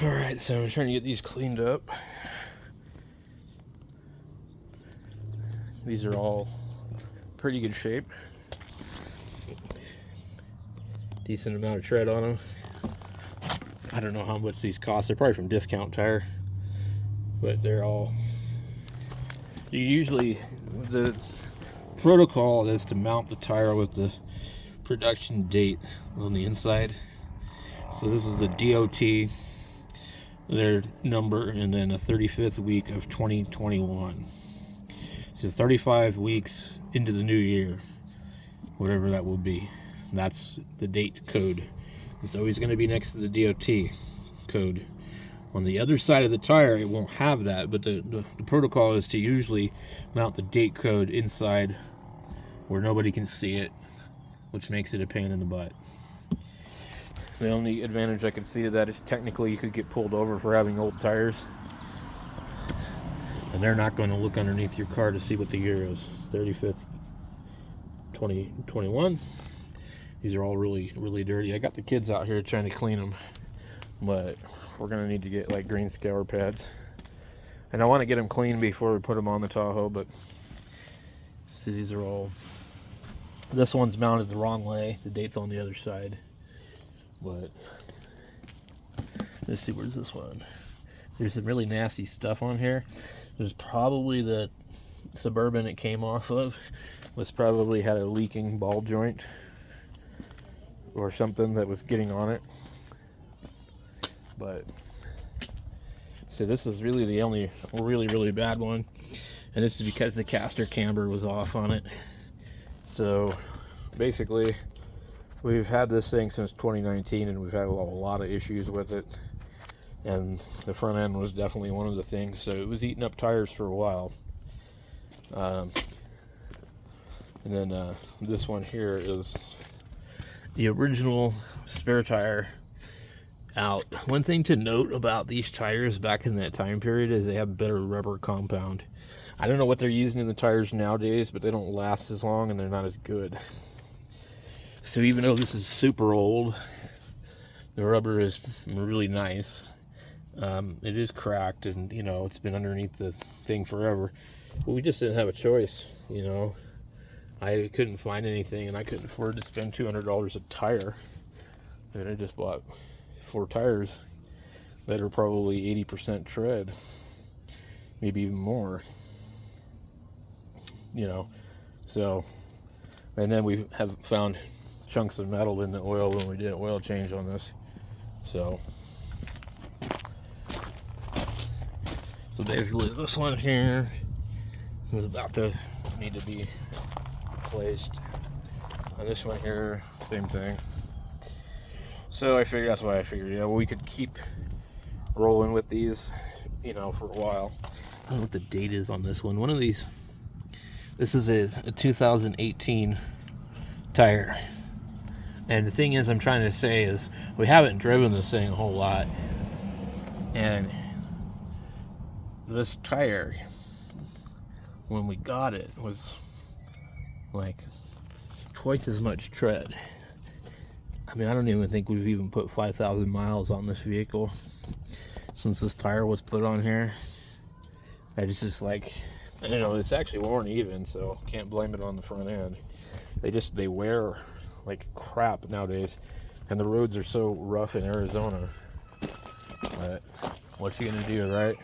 Alright, so I'm trying to get these cleaned up. These are all pretty good shape. Decent amount of tread on them. I don't know how much these cost. They're probably from Discount Tire. But they're all... Usually, the protocol is to mount the tire with the production date on the inside. So this is the DOT, their number, and then a 35th week of 2021. So 35 weeks into the new year, whatever that will be. That's the date code. It's always going to be next to the DOT code. On the other side of the tire, it won't have that, but the protocol is to usually mount the date code inside where nobody can see it, which makes it a pain in the butt. The only advantage I can see to that is technically you could get pulled over for having old tires. And they're not going to look underneath your car to see what the year is. 35th, 2021. These are all really, really dirty. I got the kids out here trying to clean them, but we're going to need to get like green scour pads. And I want to get them clean before we put them on the Tahoe, but see, these are all... This one's mounted the wrong way. The date's on the other side. But let's see, where's this one? There's some really nasty stuff on here. There's probably the Suburban it came off of was probably had a leaking ball joint or something that was getting on it. But so this is really the only really bad one, and this is because the caster camber was off on it. So basically we've had this thing since 2019 and we've had a lot of issues with it, and the front end was definitely one of the things. So it was eating up tires for a while. And then this one here is the original spare tire out. One thing to note about these tires back in that time period is they have better rubber compound. I don't know what they're using in the tires nowadays, but they don't last as long and they're not as good. So even though this is super old, the rubber is really nice. It is cracked, and you know, it's been underneath the thing forever. But we just didn't have a choice, you know. I couldn't find anything, and I couldn't afford to spend $200 a tire. And I just bought 4 tires that are probably 80% tread, maybe even more. You know, so, and then we have found chunks of metal in the oil when we did an oil change on this. So basically this one here is about to need to be replaced, and this one here, same thing. So I figured, that's why I figured, you know, we could keep rolling with these, you know, for a while. I don't know what the date is on this one. One of these, this is a 2018 tire. And the thing is, I'm trying to say is, we haven't driven this thing a whole lot. And this tire, when we got it, was like twice as much tread. I mean, I don't even think we've even put 5,000 miles on this vehicle since this tire was put on here. It's just like, you know, it's actually worn even, so can't blame it on the front end. They wear like crap nowadays, and the roads are so rough in Arizona. But what you gonna do, right?